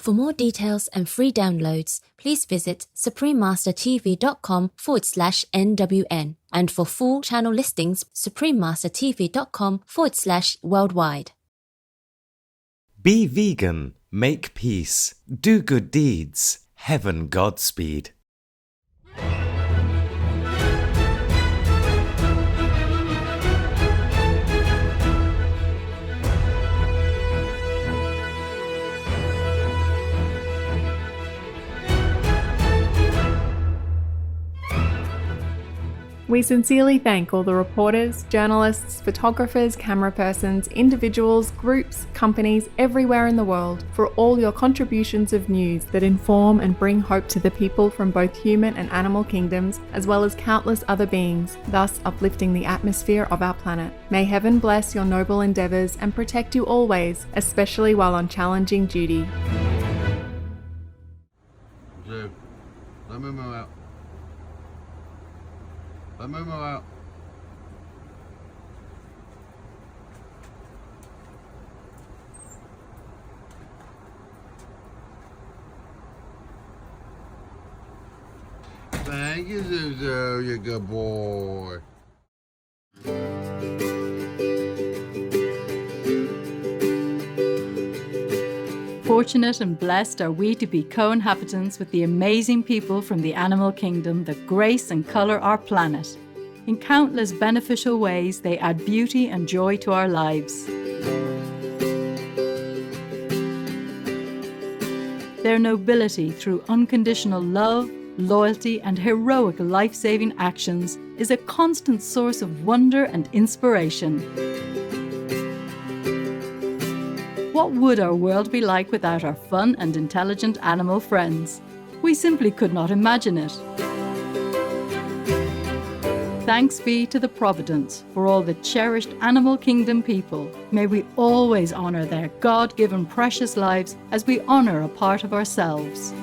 For more details and free downloads, please visit suprememastertv.com/NWN. And for full channel listings, suprememastertv.com/worldwide. Be vegan, make peace, do good deeds, heaven Godspeed. We sincerely thank all the reporters, journalists, photographers, camera persons, individuals, groups, companies everywhere in the world for all your contributions of news that inform and bring hope to the people from both human and animal kingdoms, as well as countless other beings, thus uplifting the atmosphere of our planet. May heaven bless your noble endeavours and protect you always, especially while on challenging duty. Let Momo out. Let Momo out. Thank you, Zuzu. You're a good boy. Fortunate and blessed are we to be co-inhabitants with the amazing people from the animal kingdom that grace and colour our planet. In countless beneficial ways, they add beauty and joy to our lives. Their nobility through unconditional love, loyalty, and heroic life-saving actions is a constant source of wonder and inspiration. What would our world be like without our fun and intelligent animal friends? We simply could not imagine it. Thanks be to the Providence for all the cherished animal kingdom people. May we always honour their God-given precious lives as we honour a part of ourselves.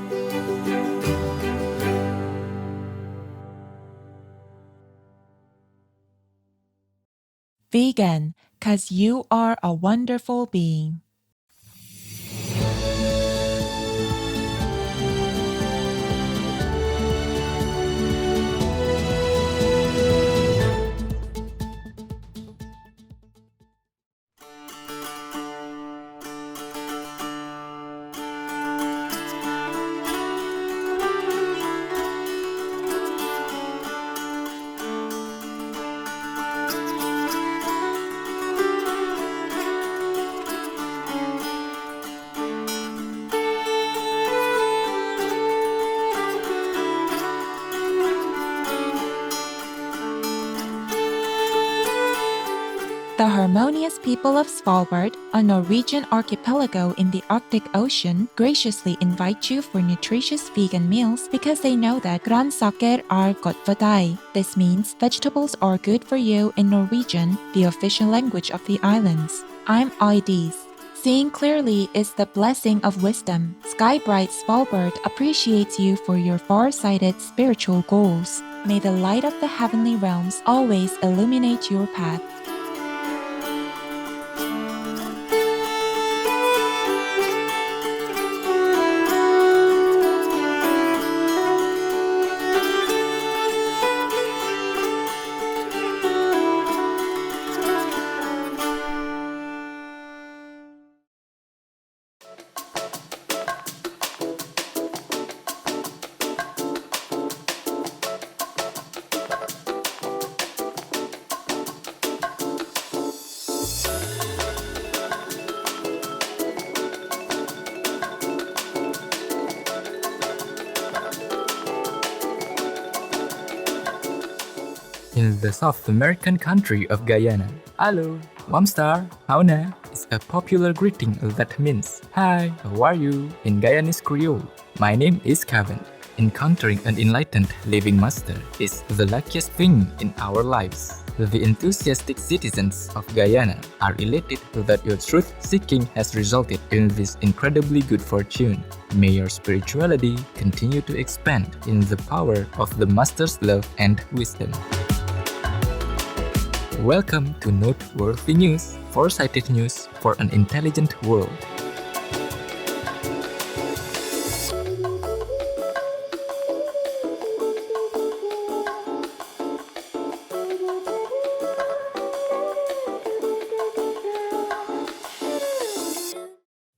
Vegan, 'cause you are a wonderful being. The harmonious people of Svalbard, a Norwegian archipelago in the Arctic Ocean, graciously invite you for nutritious vegan meals because they know that grønnsaker er godt for deg. This means vegetables are good for you in Norwegian, the official language of the islands. I'm Idis. Seeing clearly is the blessing of wisdom. Sky Bright Svalbard appreciates you for your far-sighted spiritual goals. May the light of the heavenly realms always illuminate your path. In the South American country of Guyana, "Hello, Mamstar, Hauna" is a popular greeting that means "Hi, how are you?" in Guyanese Creole. My name is Kevin. Encountering an enlightened living master is the luckiest thing in our lives. The enthusiastic citizens of Guyana are elated that your truth-seeking has resulted in this incredibly good fortune. May your spirituality continue to expand in the power of the Master's love and wisdom. Welcome to Noteworthy News, foresighted news for an intelligent world.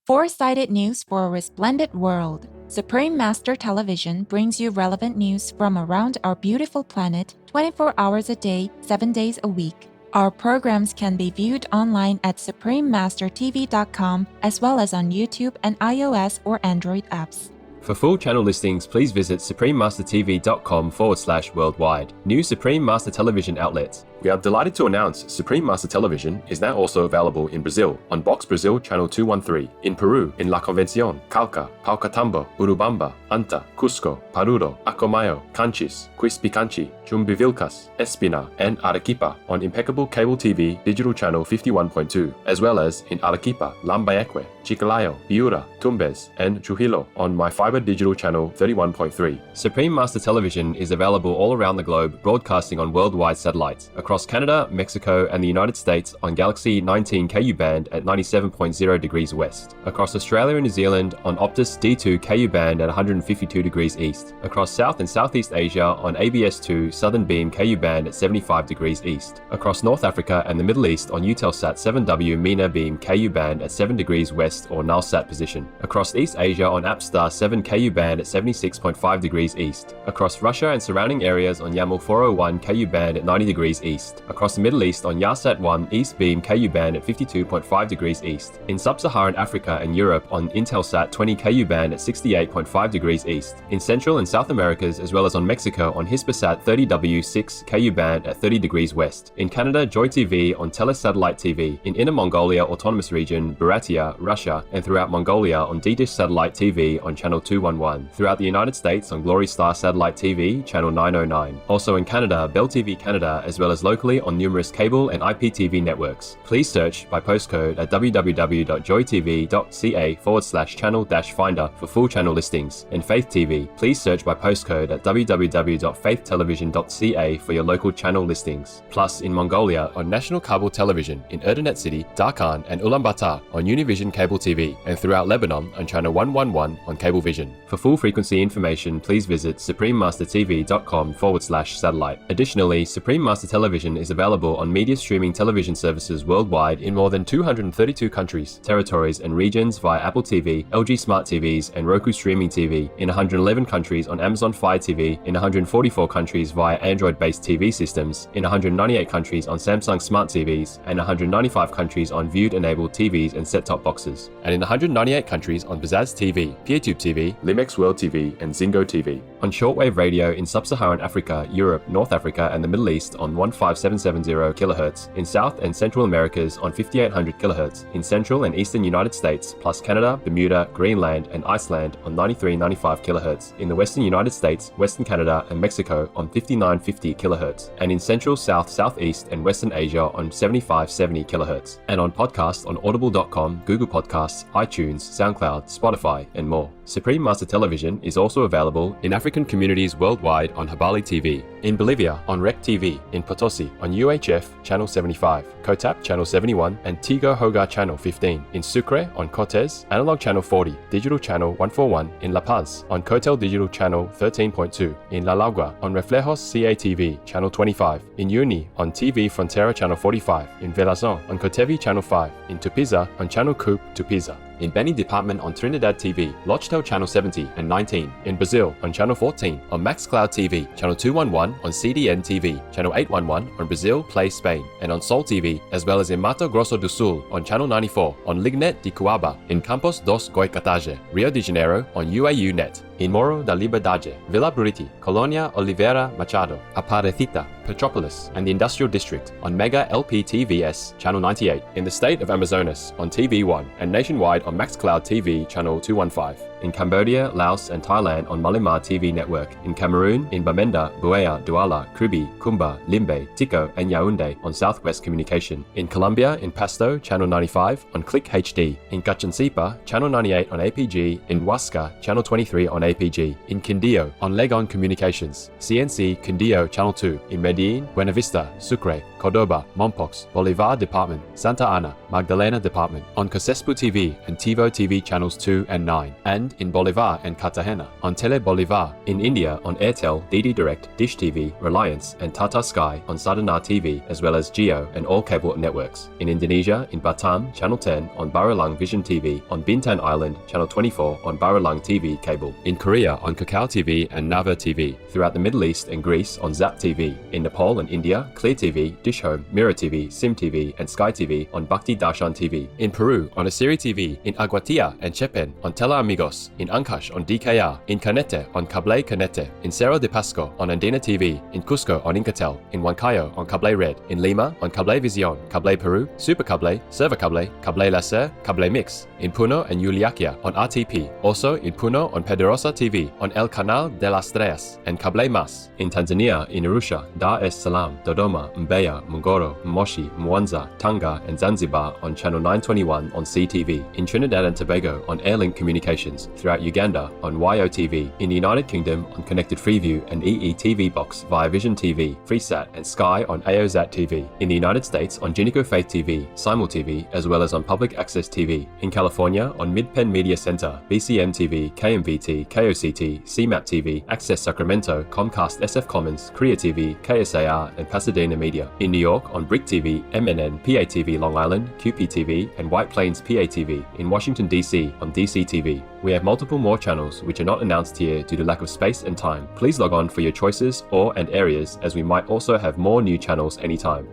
Four-sided news for a resplendent world. Supreme Master Television brings you relevant news from around our beautiful planet 24 hours a day, 7 days a week. Our programs can be viewed online at suprememastertv.com as well as on YouTube and iOS or Android apps. For full channel listings, please visit suprememastertv.com/worldwide. New Supreme Master Television outlets. We are delighted to announce Supreme Master Television is now also available in Brazil on Box Brazil Channel 213, in Peru in La Convención, Calca, Paucatambo, Urubamba, Anta, Cusco, Paruro, Acomayo, Canchis, Quispicanchi, Chumbivilcas, Espina, and Arequipa on Impeccable Cable TV Digital Channel 51.2, as well as in Arequipa, Lambayeque, Chiclayo, Piura, Tumbes, and Trujillo on My Fiber Digital Channel 31.3. Supreme Master Television is available all around the globe, broadcasting on worldwide satellites across Canada, Mexico, and the United States on Galaxy 19 KU band at 97.0 degrees west, across Australia and New Zealand on Optus D2 KU band at 152 degrees east, across South and Southeast Asia on ABS2 Southern Beam KU band at 75 degrees east, across North Africa and the Middle East on Eutelsat 7W MENA Beam KU band at 7 degrees west or nullsat position, across East Asia on APSTAR 7 KU band at 76.5 degrees east, across Russia and surrounding areas on YAML 401 KU band at 90 degrees east, across the Middle East on Yahsat 1 East Beam KU band at 52.5 degrees east, in Sub-Saharan Africa and Europe on Intelsat 20 KU band at 68.5 degrees east, in Central and South Americas as well as on Mexico on Hispasat 30W6 KU band at 30 degrees west, in Canada Joy TV on Telesatellite TV, in Inner Mongolia Autonomous Region, Buryatia, Russia, and throughout Mongolia on D-Dish Satellite TV on Channel 211, throughout the United States on Glory Star Satellite TV, Channel 909, also in Canada, Bell TV Canada, as well as locally on numerous cable and IPTV networks. Please search by postcode at www.joytv.ca/channel-finder for full channel listings, and Faith TV, please search by postcode at www.faithtelevision.ca for your local channel listings. Plus, in Mongolia on National Cable Television in Erdenet City, Darkhan, and Ulaanbaatar on Univision Cable TV, and throughout Lebanon on Channel 111 on Cablevision. For full frequency information, please visit suprememastertv.com/satellite. Additionally, Supreme Master Television is available on media streaming television services worldwide in more than 232 countries, territories, and regions via Apple TV, LG Smart TVs, and Roku Streaming TV, in 111 countries on Amazon Fire TV, in 144 countries via Android-based TV systems, in 198 countries on Samsung Smart TVs, and 195 countries on viewed-enabled TVs and set-top boxes, and in 198 countries on Bazaz TV, PeerTube TV, Limex World TV, and Zingo TV. On shortwave radio in Sub-Saharan Africa, Europe, North Africa, and the Middle East on 15770 kHz, in South and Central Americas on 5800 kHz, in Central and Eastern United States, plus Canada, Bermuda, Greenland, and Iceland on 9395 kHz, in the Western United States, Western Canada, and Mexico on 5950 kHz, and in Central, South, Southeast, and Western Asia on 7570 kHz, and on podcast on audible.com, Google Podcasts, iTunes, SoundCloud, Spotify, and more. Supreme Master Television is also available in African communities worldwide on Habali TV, in Bolivia on Rec TV, in Potosi on UHF Channel 75, Kotap Channel 71, and Tigo Hogar Channel 15, in Sucre on Cortez, Analog Channel 40, Digital Channel 141, in La Paz on Cotel Digital Channel 13.2, in La Lagua on Reflejos CATV Channel 25, in Uni on TV Frontera Channel 45, in Velazon on Cotevi Channel 5, in Tupiza on Channel Coupe Tupiza, in Beni Department on Trinidad TV, Lochtel Channel 70 and 19, in Brazil on Channel 14, on MaxCloud TV, Channel 211 on CDN TV, Channel 811 on Brazil Play Spain, and on Sol TV, as well as in Mato Grosso do Sul on Channel 94, on Lignet de Cuaba, in Campos dos Goicotaje, Rio de Janeiro on UAU Net, in Morro da Liberdade, Villa Buriti, Colonia Oliveira Machado, Aparecida, Petropolis, and the Industrial District on Mega LPTVS Channel 98, in the state of Amazonas on TV1, and nationwide on MaxCloud TV Channel 215, in Cambodia, Laos, and Thailand on Malimar TV Network, in Cameroon, in Bamenda, Buea, Douala, Kribi, Kumba, Limbe, Tiko, and Yaoundé on Southwest Communication, in Colombia, in Pasto, Channel 95 on Click HD, in Cachansipa, Channel 98 on APG, in Huasca, Channel 23 on APG, in Quindío on Legon Communications, CNC Quindío Channel 2, in Medellin, Buena Vista, Sucre, Cordoba, Mompox, Bolivar Department, Santa Ana, Magdalena Department, on Cosespu TV and TiVo TV Channels 2 and 9, and Thailand in Bolivar and Cartagena, on Tele Bolivar, in India on Airtel, DD Direct, Dish TV, Reliance, and Tata Sky on Sadhana TV, as well as Geo and all cable networks. In Indonesia, in Batam, Channel 10 on Baralang Vision TV, on Bintan Island, Channel 24 on Baralang TV cable. In Korea on Kakao TV and Nava TV. Throughout the Middle East and Greece on Zap TV. In Nepal and India, Clear TV, Dish Home, Mirror TV, Sim TV, and Sky TV on Bhakti Darshan TV. In Peru on Asiri TV. In Aguatia and Chepen on Tela Amigos. In Ancash on DKR. In Canete on Cable Canete. In Cerro de Pasco on Andina TV. In Cusco on Incatel. In Huancayo on Cable Red. In Lima on Cable Vision, Cable Peru, Super Cable, Server Cable, Cable Laser, Cable Mix. In Puno and Yuliaquia on RTP. Also in Puno on Pedrosa TV. On El Canal de las Tres and Cable Mas. In Tanzania, in Arusha, Dar es Salaam, Dodoma, Mbeya, Mungoro, Moshi, Mwanza, Tanga, and Zanzibar on Channel 921 on CTV. In Trinidad and Tobago on Airlink Communications. Throughout Uganda on YOTV. In the United Kingdom on Connected Freeview and EETV Box via Vision TV, Freesat, and Sky on AOZAT TV. In the United States on Jinico Faith TV, Simul TV, as well as on Public Access TV. In California on Midpen Media Center, BCM TV, KMVT, KOCT, CMAP TV, Access Sacramento, Comcast SF Commons, Korea TV, KSAR, and Pasadena Media. In New York on Brick TV, MNN, PATV Long Island, QPTV, and White Plains PATV. In Washington DC on DC TV. We have multiple more channels which are not announced here due to lack of space and time. Please log on for your choices and areas, as we might also have more new channels anytime.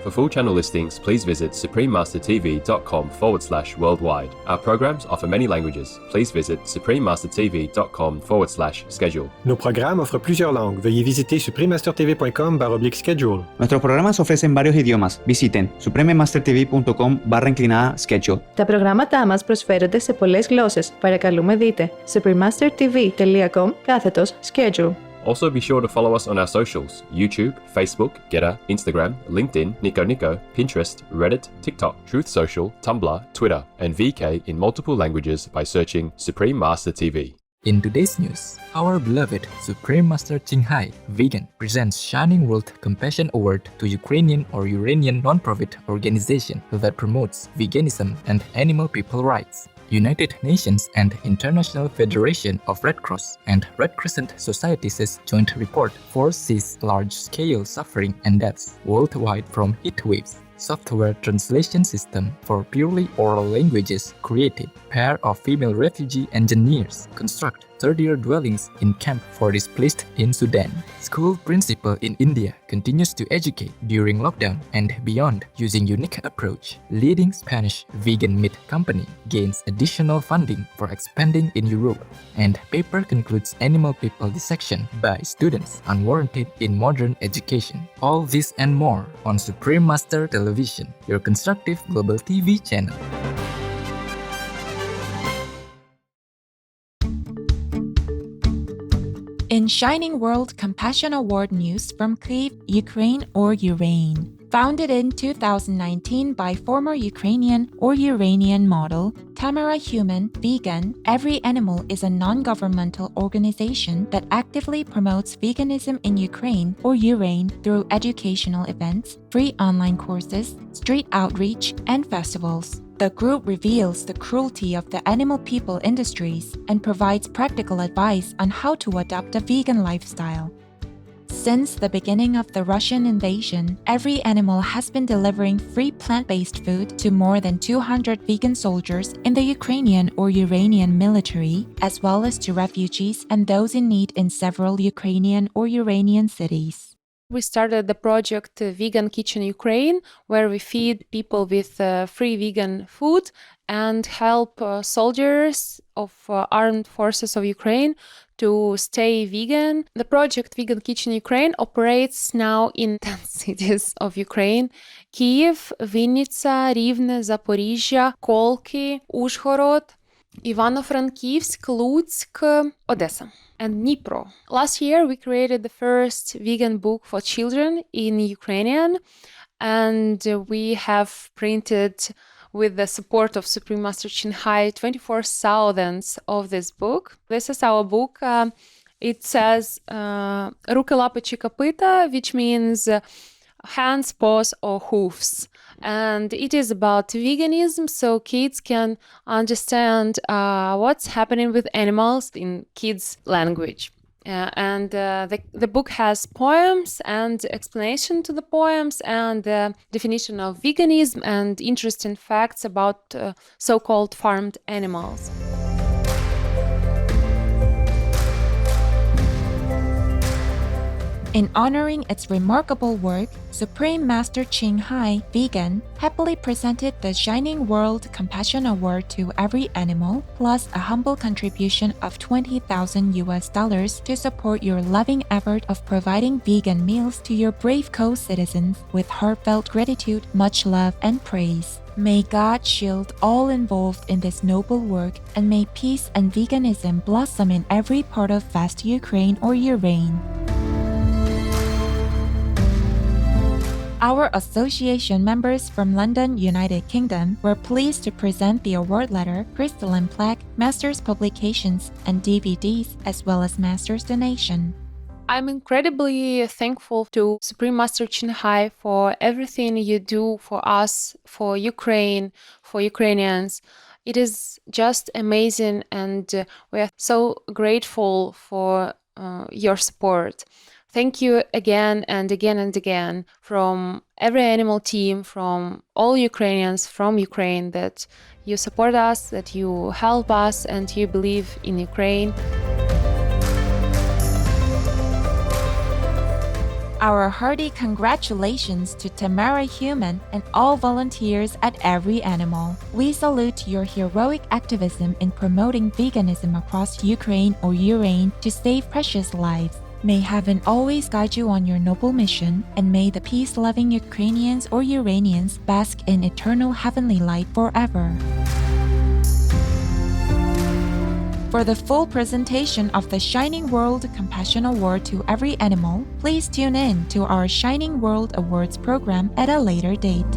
For full channel listings, please visit suprememastertv.com/worldwide. Our programs offer many languages. Please visit suprememastertv.com/schedule. Nos programas offrent plusieurs langues. Veuillez visiter suprememastertv.com/schedule. Nuestros programas ofrecen varios idiomas. Visiten suprememastertv.com/schedule. Τα προγράμματά μας προσφέρονται σε πολλές γλώσσες. Παρακαλούμε δείτε suprememastertv.com/schedule. Also be sure to follow us on our socials: YouTube, Facebook, Getter, Instagram, LinkedIn, Nico, Pinterest, Reddit, TikTok, Truth Social, Tumblr, Twitter, and VK in multiple languages by searching Supreme Master TV. In today's news, our beloved Supreme Master Qinghai, vegan, presents Shining World Compassion Award to Ukrainian or Iranian non-profit organization that promotes veganism and animal people rights. United Nations and International Federation of Red Cross and Red Crescent Societies' joint report foresees large-scale suffering and deaths worldwide from heat waves. Software translation system for purely oral languages created. Pair of female refugee engineers construct third-year dwellings in camp for displaced in Sudan. School principal in India continues to educate during lockdown and beyond using unique approach. Leading Spanish vegan meat company gains additional funding for expanding in Europe. And paper concludes animal people dissection by students unwarranted in modern education. All this and more on Supreme Master Television, your constructive global TV channel. In Shining World Compassion Award news from Kyiv, Ukraine or Ukraine. Founded in 2019 by former Ukrainian or Uranian model, Tamara Human Vegan, Every Animal is a non-governmental organization that actively promotes veganism in Ukraine or Ukraine through educational events, free online courses, street outreach, and festivals. The group reveals the cruelty of the animal people industries and provides practical advice on how to adopt a vegan lifestyle. Since the beginning of the Russian invasion, Every Animal has been delivering free plant-based food to more than 200 vegan soldiers in the Ukrainian or Iranian military, as well as to refugees and those in need in several Ukrainian or Iranian cities. We started the project Vegan Kitchen Ukraine, where we feed people with free vegan food and help soldiers of armed forces of Ukraine to stay vegan. The project Vegan Kitchen Ukraine operates now in 10 cities of Ukraine: Kyiv, Vinnytsia, Rivne, Zaporizhia, Kolki, Uzhhorod, Ivano-Frankivsk, Lutsk, Odessa, and Dnipro. Last year, we created the first vegan book for children in Ukrainian, and we have printed, with the support of Supreme Master Chinhai, 24,000 of this book. This is our book. It says Ruki, Lapichi, Kopyta, which means hands, paws, or hoofs. And it is about veganism, so kids can understand what's happening with animals in kids' language. The book has poems and explanation to the poems and the definition of veganism and interesting facts about so-called farmed animals. In honoring its remarkable work, Supreme Master Chinhai, Vegan, happily presented the Shining World Compassion Award to every animal, plus a humble contribution of $20,000 to support your loving effort of providing vegan meals to your brave co-citizens with heartfelt gratitude, much love, and praise. May God shield all involved in this noble work, and may peace and veganism blossom in every part of vast Ukraine or your reign. Our association members from London, United Kingdom, were pleased to present the award letter, crystalline plaque, master's publications, and DVDs, as well as master's donation. I'm incredibly thankful to Supreme Master Chinhai for everything you do for us, for Ukraine, for Ukrainians. It is just amazing, and we are so grateful for your support. Thank you again and again and again from every animal team, from all Ukrainians from Ukraine, that you support us, that you help us, and you believe in Ukraine. Our hearty congratulations to Tamara Human and all volunteers at Every Animal. We salute your heroic activism in promoting veganism across Ukraine or Ukraine to save precious lives. May heaven always guide you on your noble mission, and may the peace-loving Ukrainians or Uranians bask in eternal heavenly light forever. For the full presentation of the Shining World Compassion Award to every animal, please tune in to our Shining World Awards program at a later date.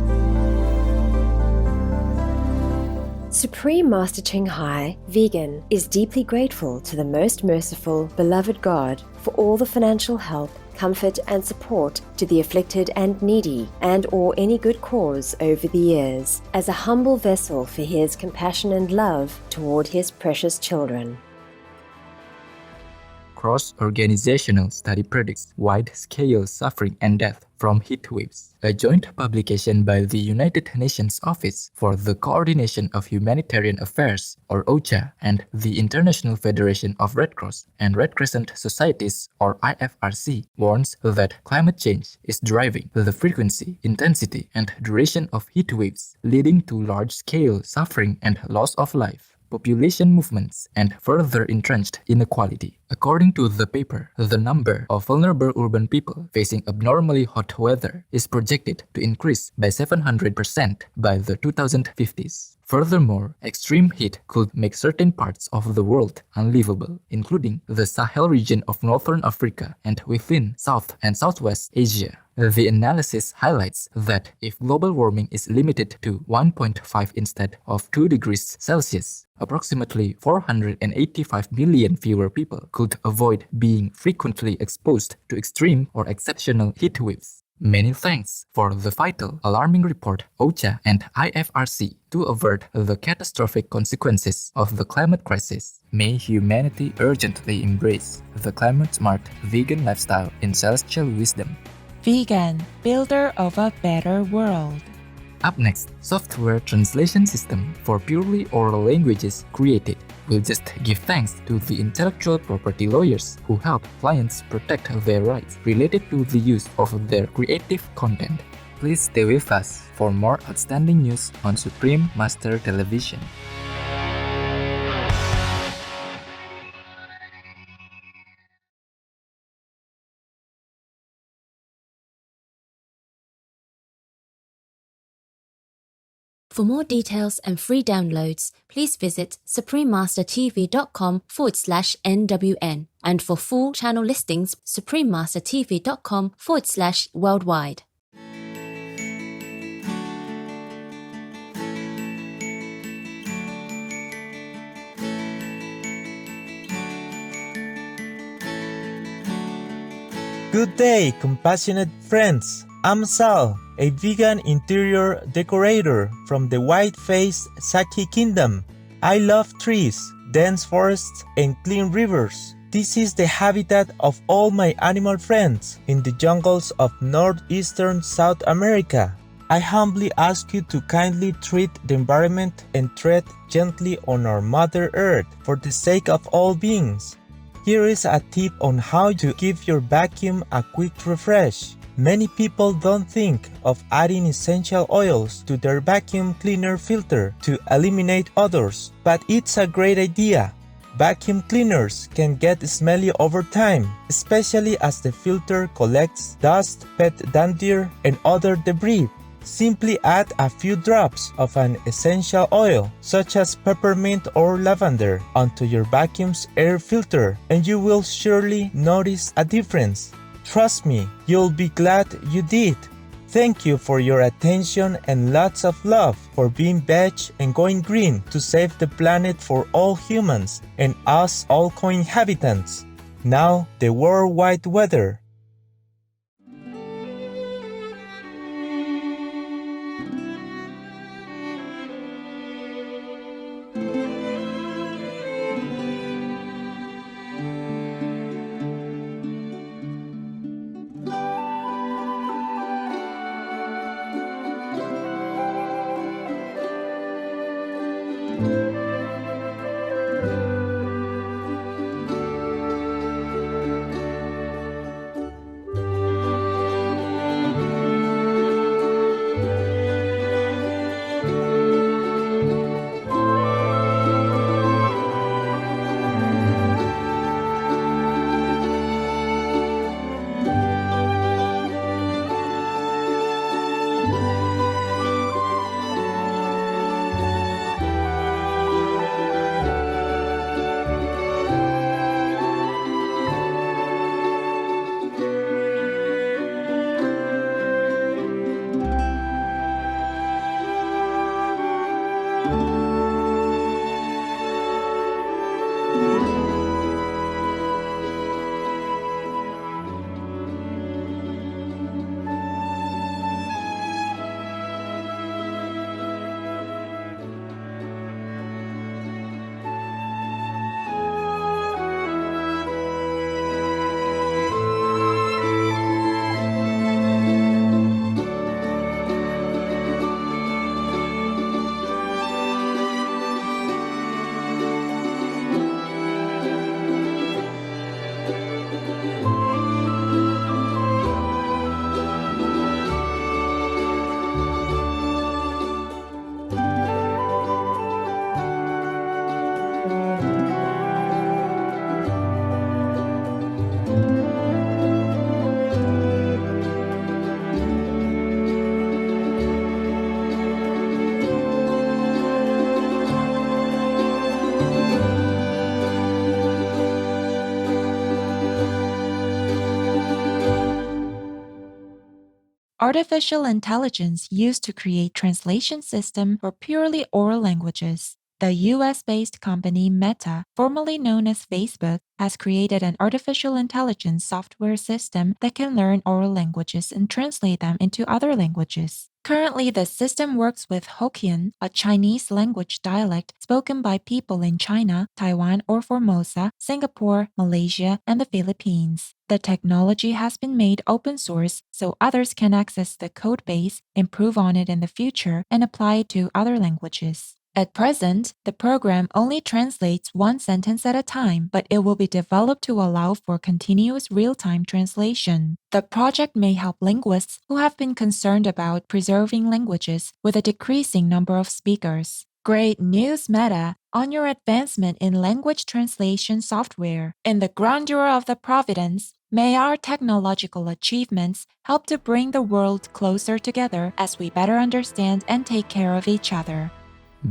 Supreme Master Chinhai, Vegan, is deeply grateful to the most merciful, beloved God for all the financial help, comfort and support to the afflicted and needy, and or any good cause over the years, as a humble vessel for his compassion and love toward his precious children. Cross-organizational study predicts wide-scale suffering and death from heat waves. A joint publication by the United Nations Office for the Coordination of Humanitarian Affairs, or OCHA, and the International Federation of Red Cross and Red Crescent Societies, or IFRC, warns that climate change is driving the frequency, intensity, and duration of heat waves, leading to large-scale suffering and loss of life, population movements, and further entrenched inequality. According to the paper, the number of vulnerable urban people facing abnormally hot weather is projected to increase by 700% by the 2050s. Furthermore, extreme heat could make certain parts of the world unlivable, including the Sahel region of Northern Africa and within South and Southwest Asia. The analysis highlights that if global warming is limited to 1.5 instead of 2 degrees Celsius, approximately 485 million fewer people could avoid being frequently exposed to extreme or exceptional heat waves. Many thanks for the vital, alarming report OCHA and IFRC to avert the catastrophic consequences of the climate crisis. May humanity urgently embrace the climate-smart vegan lifestyle in celestial wisdom. Vegan, builder of a better world. Up next, software translation system for purely oral languages created. We'll just give thanks to the intellectual property lawyers who help clients protect their rights related to the use of their creative content. Please stay with us for more outstanding news on Supreme Master Television. For more details and free downloads, please visit suprememastertv.com/NWN. And for full channel listings, suprememastertv.com/worldwide. Good day, compassionate friends. I'm Sal, a vegan interior decorator from the white-faced Saki Kingdom. I love trees, dense forests, and clean rivers. This is the habitat of all my animal friends in the jungles of northeastern South America. I humbly ask you to kindly treat the environment and tread gently on our Mother Earth for the sake of all beings. Here is a tip on how to give your vacuum a quick refresh. Many people don't think of adding essential oils to their vacuum cleaner filter to eliminate odors, but it's a great idea. Vacuum cleaners can get smelly over time, especially as the filter collects dust, pet dander, and other debris. Simply add a few drops of an essential oil, such as peppermint or lavender, onto your vacuum's air filter, and you will surely notice a difference. Trust me, you'll be glad you did. Thank you for your attention and lots of love for being veg and going green to save the planet for all humans and us all co-inhabitants. Now, the worldwide weather. Artificial intelligence used to create translation system for purely oral languages. The US-based company Meta, formerly known as Facebook, has created an artificial intelligence software system that can learn oral languages and translate them into other languages. Currently, the system works with Hokkien, a Chinese language dialect spoken by people in China, Taiwan or Formosa, Singapore, Malaysia, and the Philippines. The technology has been made open source so others can access the code base, improve on it in the future, and apply it to other languages. At present, the program only translates one sentence at a time, but it will be developed to allow for continuous real-time translation. The project may help linguists who have been concerned about preserving languages with a decreasing number of speakers. Great news, Meta, on your advancement in language translation software. In the grandeur of the Providence, may our technological achievements help to bring the world closer together as we better understand and take care of each other.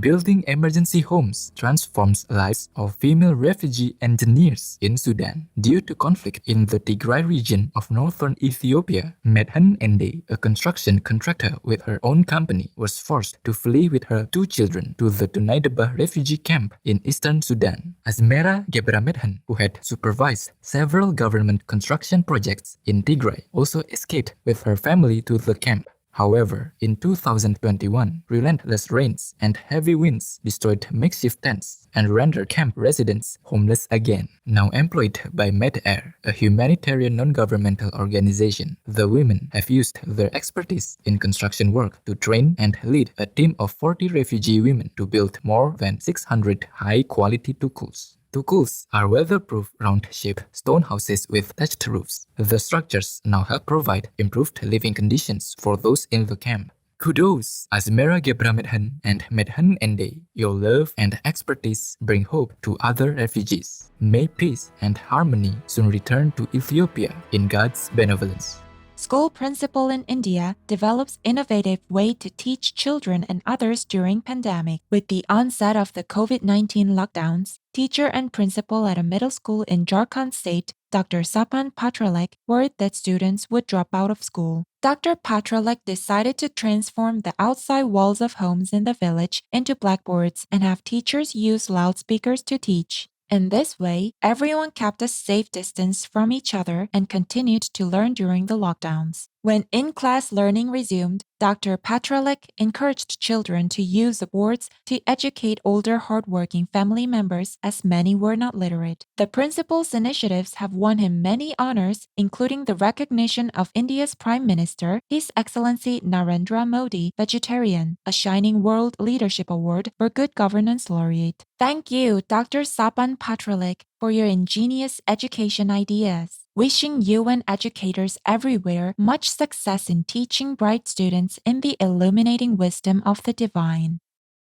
Building emergency homes transforms lives of female refugee engineers in Sudan. Due to conflict in the Tigray region of northern Ethiopia, Medhan Ende, a construction contractor with her own company, was forced to flee with her 2 children to the Tunaidaba refugee camp in eastern Sudan. Asmera Gebramedhan, who had supervised several government construction projects in Tigray, also escaped with her family to the camp. However, in 2021, relentless rains and heavy winds destroyed makeshift tents and rendered camp residents homeless again. Now employed by MedAir, a humanitarian non-governmental organization, the women have used their expertise in construction work to train and lead a team of 40 refugee women to build more than 600 high-quality tukuls. Tukuls are weatherproof round-shaped stone houses with thatched roofs. The structures now help provide improved living conditions for those in the camp. Kudos, Asmera Gebramedhan and Medhan Ende. Your love and expertise bring hope to other refugees. May peace and harmony soon return to Ethiopia in God's benevolence. School principal in India develops innovative way to teach children and others during pandemic. With the onset of the COVID-19 lockdowns, teacher and principal at a middle school in Jharkhand state, Dr. Sapan Patralek, worried that students would drop out of school. Dr. Patralek decided to transform the outside walls of homes in the village into blackboards and have teachers use loudspeakers to teach. In this way, everyone kept a safe distance from each other and continued to learn during the lockdowns. When in-class learning resumed, Dr. Patralek encouraged children to use the boards to educate older hardworking family members as many were not literate. The principal's initiatives have won him many honors, including the recognition of India's Prime Minister, His Excellency Narendra Modi, Vegetarian, a Shining World Leadership Award for Good Governance Laureate. Thank you, Dr. Sapan Patralek, for your ingenious education ideas. Wishing you and educators everywhere much success in teaching bright students in the illuminating wisdom of the divine.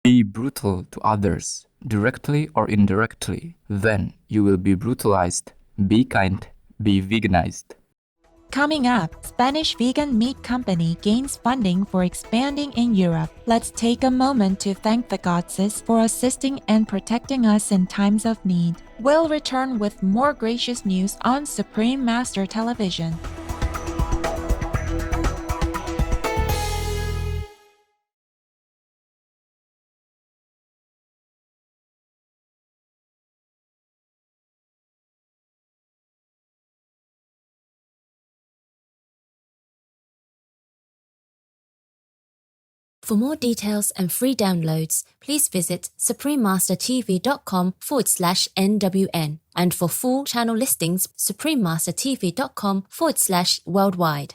Be brutal to others, directly or indirectly. Then you will be brutalized. Be kind. Be veganized. Coming up, Spanish vegan meat company gains funding for expanding in Europe. Let's take a moment to thank the goddesses for assisting and protecting us in times of need. We'll return with more gracious news on Supreme Master Television. For more details and free downloads, please visit suprememastertv.com/NWN. And for full channel listings, suprememastertv.com/worldwide.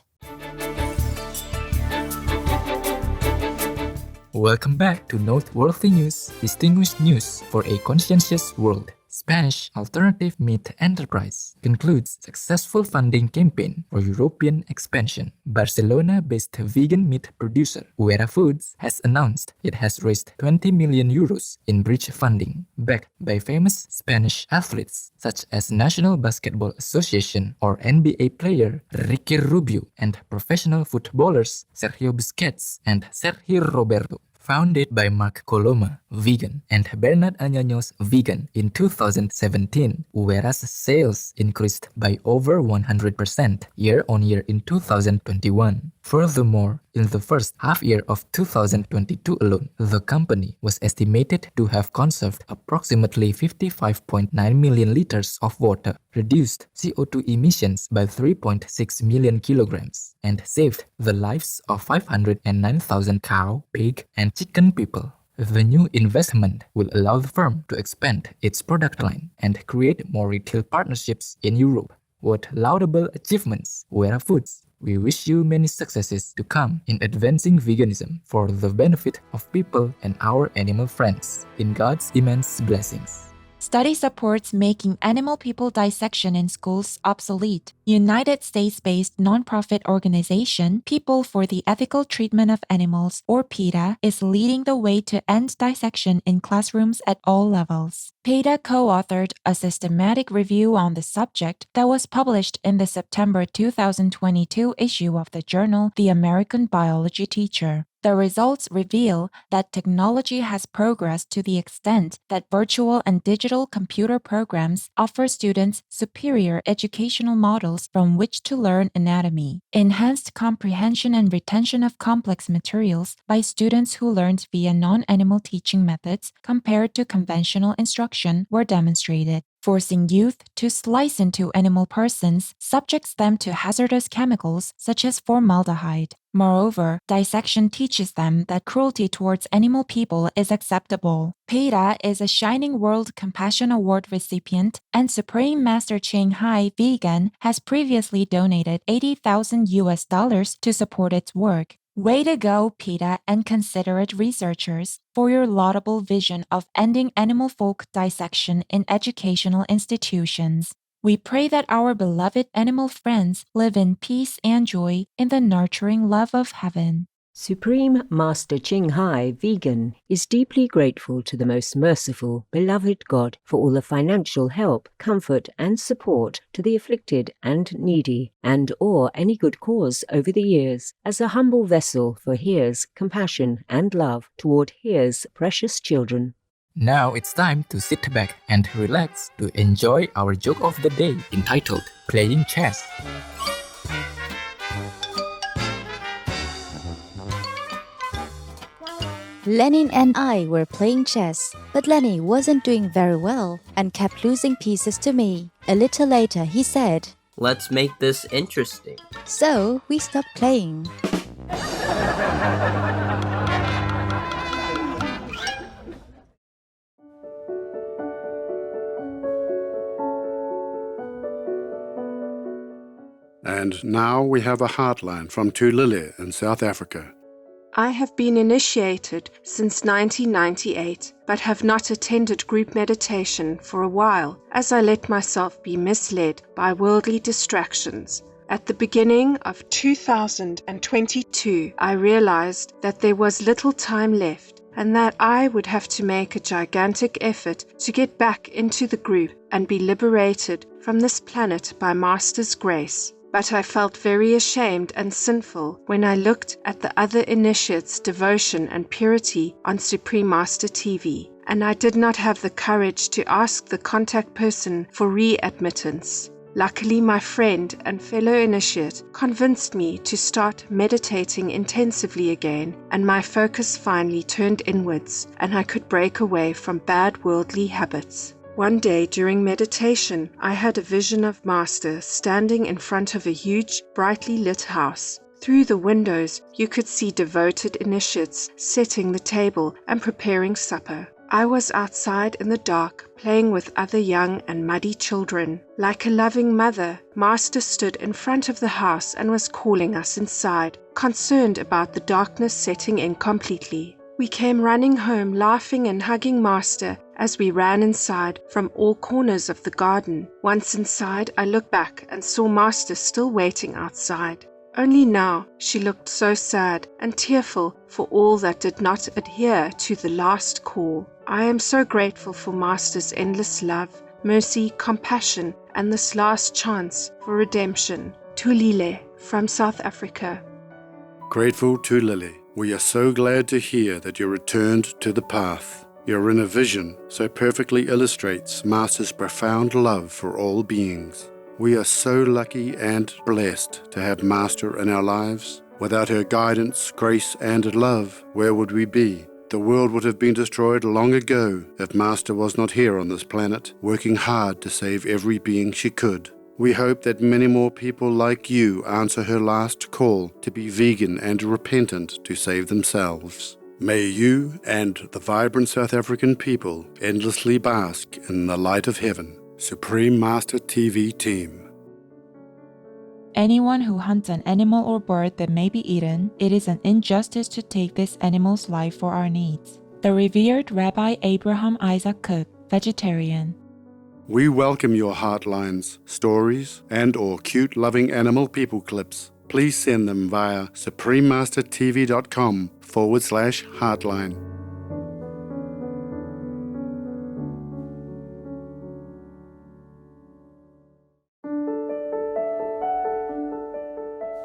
Welcome back to Noteworthy News, distinguished news for a conscientious world. Spanish Alternative Meat Enterprise concludes successful funding campaign for European expansion. Barcelona-based vegan meat producer Uera Foods has announced it has raised 20 million euros in bridge funding, backed by famous Spanish athletes such as National Basketball Association or NBA player Ricky Rubio and professional footballers Sergio Busquets and Sergio Roberto. Founded by Mark Coloma, vegan, and Bernard Añaños, vegan, in 2017, Uera's sales increased by over 100% year-on-year in 2021. Furthermore, in the first half year of 2022 alone, the company was estimated to have conserved approximately 55.9 million liters of water, reduced CO2 emissions by 3.6 million kilograms, and saved the lives of 509,000 cow, pig, and chicken people. The new investment will allow the firm to expand its product line and create more retail partnerships in Europe. What laudable achievements, Wera Foods! We wish you many successes to come in advancing veganism for the benefit of people and our animal friends. In God's immense blessings. Study supports making animal pupil dissection in schools obsolete. United States-based nonprofit organization People for the Ethical Treatment of Animals, or PETA, is leading the way to end dissection in classrooms at all levels. PETA co-authored a systematic review on the subject that was published in the September 2022 issue of the journal The American Biology Teacher. The results reveal that technology has progressed to the extent that virtual and digital computer programs offer students superior educational models from which to learn anatomy. Enhanced comprehension and retention of complex materials by students who learned via non-animal teaching methods compared to conventional instruction were demonstrated. Forcing youth to slice into animal persons subjects them to hazardous chemicals such as formaldehyde. Moreover, dissection teaches them that cruelty towards animal people is acceptable. PETA is a Shining World Compassion Award recipient, and Supreme Master Ching Hai Vegan has previously donated $80,000 to support its work. Way to go, PETA and considerate researchers, for your laudable vision of ending animal folk dissection in educational institutions. We pray that our beloved animal friends live in peace and joy in the nurturing love of heaven. Supreme Master Ching Hai Vegan is deeply grateful to the most merciful, beloved God for all the financial help, comfort and support to the afflicted and needy, and/or any good cause over the years, as a humble vessel for His compassion and love toward His precious children. Now it's time to sit back and relax to enjoy our joke of the day entitled Playing Chess. Lenin and I were playing chess, but Lenny wasn't doing very well and kept losing pieces to me. A little later he said, "Let's make this interesting." So we stopped playing. And now we have a heartline from Tulile in South Africa. I have been initiated since 1998, but have not attended group meditation for a while, as I let myself be misled by worldly distractions. At the beginning of 2022, I realized that there was little time left, and that I would have to make a gigantic effort to get back into the group and be liberated from this planet by Master's grace. But I felt very ashamed and sinful when I looked at the other initiates' devotion and purity on Supreme Master TV, and I did not have the courage to ask the contact person for readmittance. Luckily, my friend and fellow initiate convinced me to start meditating intensively again, and my focus finally turned inwards, and I could break away from bad worldly habits. One day during meditation, I had a vision of Master standing in front of a huge, brightly lit house. Through the windows, you could see devoted initiates setting the table and preparing supper. I was outside in the dark, playing with other young and muddy children. Like a loving mother, Master stood in front of the house and was calling us inside, concerned about the darkness setting in completely. We came running home, laughing and hugging Master as we ran inside from all corners of the garden. Once inside, I looked back and saw Master still waiting outside. Only now she looked so sad and tearful for all that did not adhere to the last call. I am so grateful for Master's endless love, mercy, compassion, and this last chance for redemption. Tulile from South Africa. Grateful to Lily. We are so glad to hear that you returned to the path. Your inner vision so perfectly illustrates Master's profound love for all beings. We are so lucky and blessed to have Master in our lives. Without her guidance, grace, and love, where would we be? The world would have been destroyed long ago if Master was not here on this planet, working hard to save every being she could. We hope that many more people like you answer her last call to be vegan and repentant to save themselves. May you and the vibrant South African people endlessly bask in the light of heaven. Supreme Master TV Team. Anyone who hunts an animal or bird that may be eaten, it is an injustice to take this animal's life for our needs. The revered Rabbi Abraham Isaac Cook, vegetarian. We welcome your heartlines, stories, and/or cute loving animal people clips. Please send them via suprememastertv.com/heartline.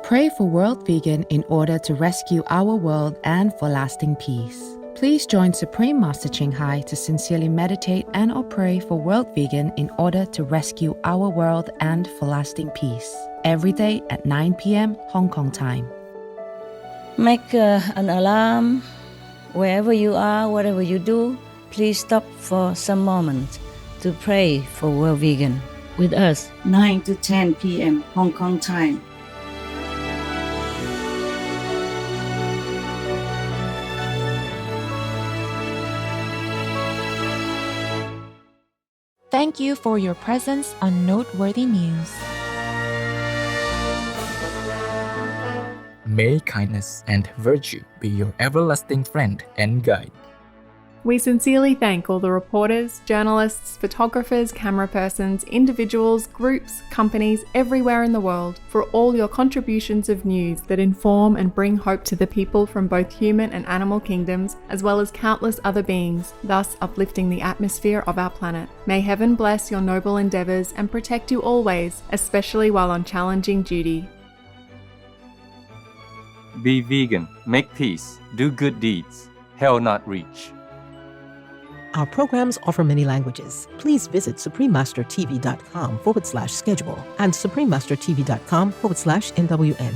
Pray for World Vegan in order to rescue our world and for lasting peace. Please join Supreme Master Ching Hai to sincerely meditate and or pray for World Vegan in order to rescue our world and for lasting peace. Every day at 9 p.m. Hong Kong time. Make an alarm. Wherever you are, whatever you do, please stop for some moment to pray for World Vegan with us, 9 to 10 p.m. Hong Kong time. Thank you for your presence on Noteworthy News. May kindness and virtue be your everlasting friend and guide. We sincerely thank all the reporters, journalists, photographers, camera persons, individuals, groups, companies everywhere in the world for all your contributions of news that inform and bring hope to the people from both human and animal kingdoms, as well as countless other beings, thus uplifting the atmosphere of our planet. May heaven bless your noble endeavours and protect you always, especially while on challenging duty. Be vegan, make peace, do good deeds, hell not reach. Our programs offer many languages. Please visit suprememastertv.com/schedule and suprememastertv.com/NWN.